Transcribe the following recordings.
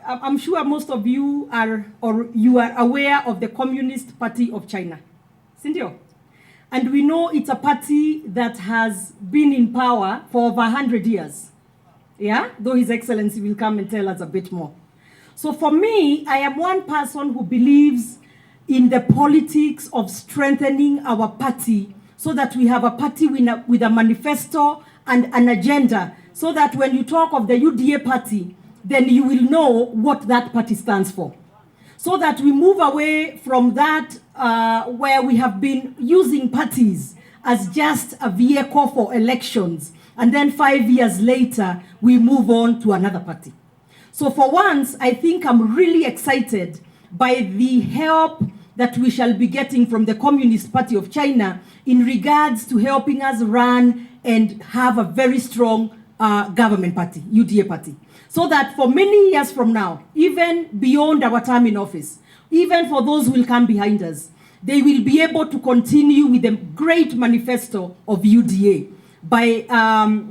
I'm sure most of you are, or you are aware of the Communist Party of China. Sindio? And we know it's a party that has been in power for over 100 years. Yeah? Though His Excellency will come and tell us a bit more. So for me, I am one person who believes in the politics of strengthening our party so that we have a party with a manifesto and an agenda, so that when you talk of the UDA party, then you will know what that party stands for. So that we move away from that where we have been using parties as just a vehicle for elections, and then 5 years later, we move on to another party. So for once, I think I'm really excited by the help that we shall be getting from the Communist Party of China in regards to helping us run and have a very strong government party, UDA party. So that for many years from now, even beyond our term in office, even for those who will come behind us, they will be able to continue with the great manifesto of UDA by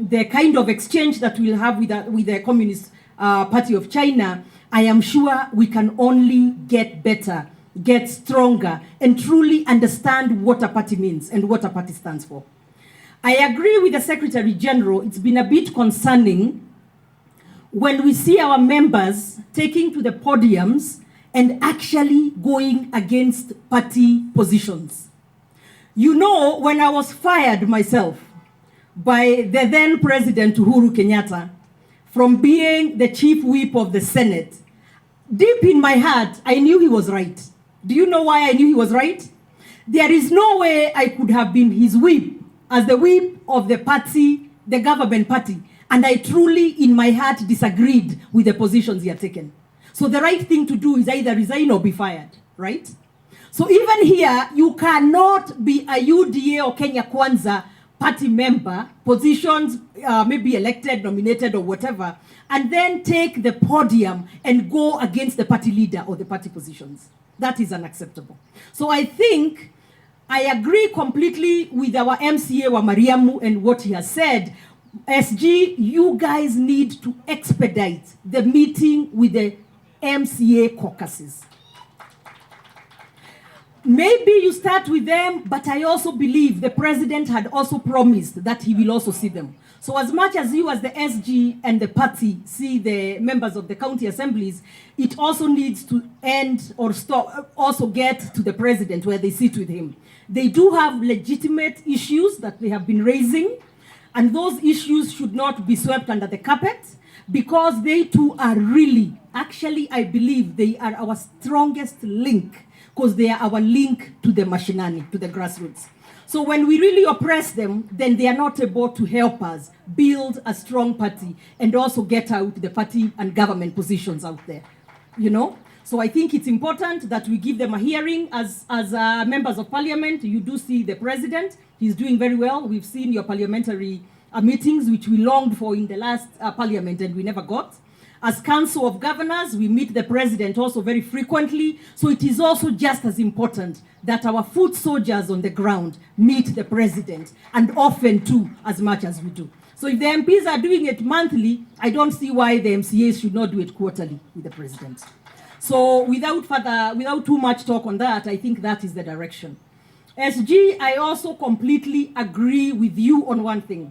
the kind of exchange that we'll have with the Communist Party of China. I am sure we can only get better, get stronger, and truly understand what a party means and what a party stands for. I agree with the Secretary General. It's been a bit concerning when we see our members taking to the podiums and actually going against party positions. You know, when I was fired myself by the then President Uhuru Kenyatta from being the chief whip of the Senate, deep in my heart, I knew he was right. Do you know why I knew he was right? There is no way I could have been his whip as the whip of the party, the government party, and I truly, in my heart, disagreed with the positions he had taken. So the right thing to do is either resign or be fired, right? So even here, you cannot be a UDA or Kenya Kwanza party member, positions, maybe elected, nominated, or whatever, and then take the podium and go against the party leader or the party positions. That is unacceptable. So I think I agree completely with our MCA Wamariamu and what he has said. SG, you guys need to expedite the meeting with the MCA caucuses. Maybe you start with them, but I also believe the president had also promised that he will also see them. So as much as you as the SG and the party see the members of the county assemblies, it also needs to end or stop, also get to the president where they sit with him. They do have legitimate issues that they have been raising, and those issues should not be swept under the carpet, because they too are really, actually I believe they are our strongest link, because they are our link to the mashinani, to the grassroots. So when we really oppress them, then they are not able to help us build a strong party and also get out the party and government positions out there, you know? So I think it's important that we give them a hearing. As members of parliament, you do see the president. He's doing very well. We've seen your parliamentary meetings, which we longed for in the last parliament and we never got. As Council of Governors, we meet the president also very frequently. So it is also just as important that our foot soldiers on the ground meet the president, and often too, as much as we do. So if the MPs are doing it monthly, I don't see why the MCAs should not do it quarterly with the president. So without too much talk on that, I think that is the direction. SG, I also completely agree with you on one thing.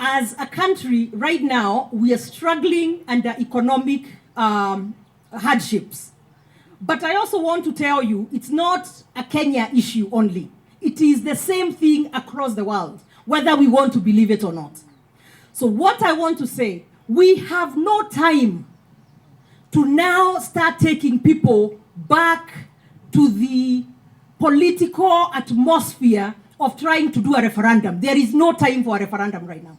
As a country, right now, we are struggling under economic hardships. But I also want to tell you, it's not a Kenya issue only. It is the same thing across the world, whether we want to believe it or not. So what I want to say, we have no time to now start taking people back to the political atmosphere of trying to do a referendum. There is no time for a referendum right now.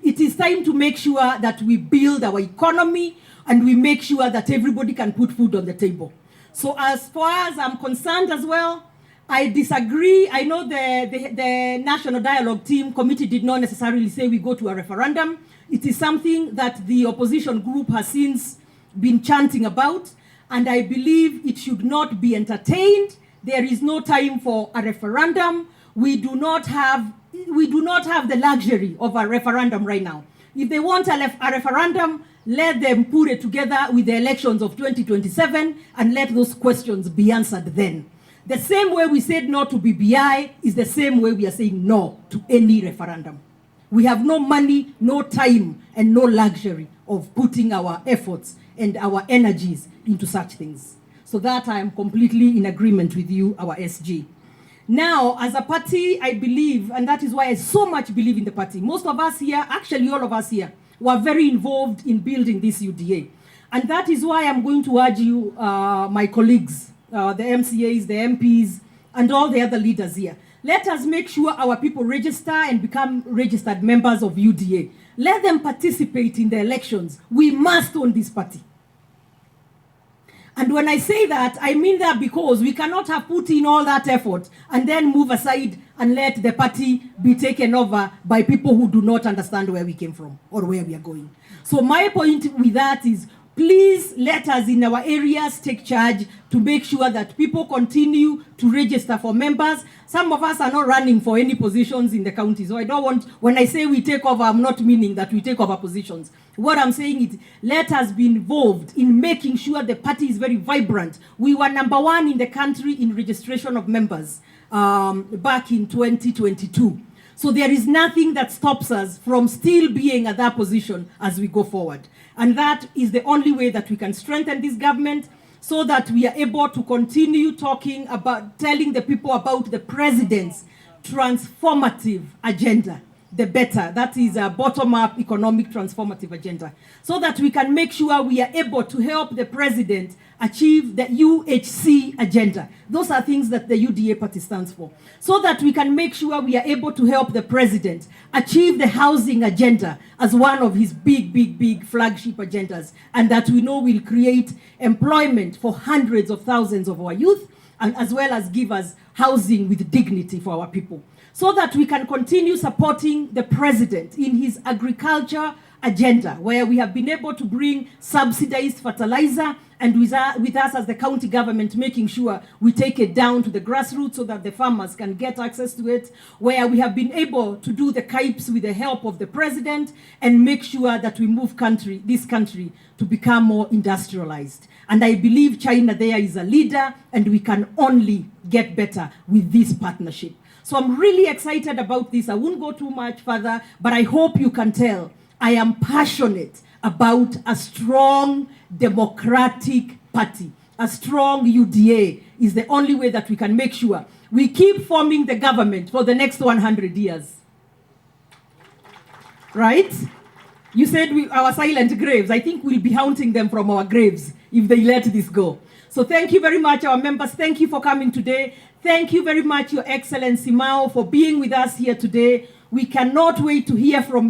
It is time to make sure that we build our economy and we make sure that everybody can put food on the table. So as far as I'm concerned as well, I disagree. I know the National Dialogue Team Committee did not necessarily say we go to a referendum. It is something that the opposition group has since been chanting about, and I believe it should not be entertained. There is no time for a referendum. We do not have the luxury of a referendum right now. If they want a referendum, let them put it together with the elections of 2027 and let those questions be answered then. The same way we said no to BBI is the same way we are saying no to any referendum. We have no money, no time, and no luxury of putting our efforts and our energies into such things. So that I am completely in agreement with you, our SG. Now, as a party, I believe, and that is why I so much believe in the party. Most of us here, actually all of us here, were very involved in building this UDA. And that is why I'm going to urge you, my colleagues, the MCAs, the MPs, and all the other leaders here. Let us make sure our people register and become registered members of UDA. Let them participate in the elections. We must own this party. And when I say that, I mean that because we cannot have put in all that effort and then move aside and let the party be taken over by people who do not understand where we came from or where we are going. So my point with that is, please let us in our areas take charge to make sure that people continue to register for members. Some of us are not running for any positions in the county. So I don't want, when I say we take over, I'm not meaning that we take over positions. What I'm saying is, let us be involved in making sure the party is very vibrant. We were #1 in the country in registration of members back in 2022. So there is nothing that stops us from still being at that position as we go forward. And that is the only way that we can strengthen this government so that we are able to continue talking about, telling the people about the president's transformative agenda. The better, that is a bottom-up economic transformative agenda, so that we can make sure we are able to help the president achieve the UHC agenda. Those are things that the UDA party stands for. So that we can make sure we are able to help the president achieve the housing agenda as one of his big flagship agendas, and that we know will create employment for hundreds of thousands of our youth, and as well as give us housing with dignity for our people. So that we can continue supporting the president in his agriculture agenda, where we have been able to bring subsidized fertilizer, and with us as the county government making sure we take it down to the grassroots so that the farmers can get access to it, where we have been able to do the KIPES with the help of the president and make sure that we move this country to become more industrialized. And I believe China there is a leader, and we can only get better with this partnership. So I'm really excited about this. I won't go too much further, but I hope you can tell I am passionate about a strong democratic party. A strong UDA is the only way that we can make sure we keep forming the government for the next 100 years. Right? You said our silent graves. I think we'll be haunting them from our graves if they let this go. So thank you very much, our members. Thank you for coming today. Thank you very much, Your Excellency Mao, for being with us here today. We cannot wait to hear from you.